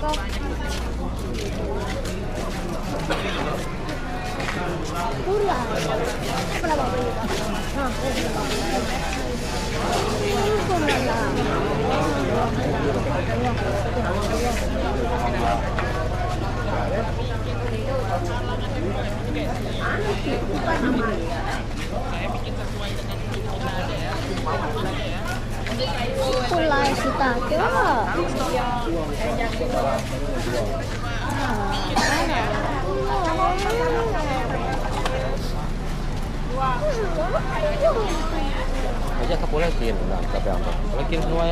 Pula. Pula bawa beli. Ha, pula lah. Pula kita ke. Aja ka pula kin, nah, tapi apa? Pula kin semua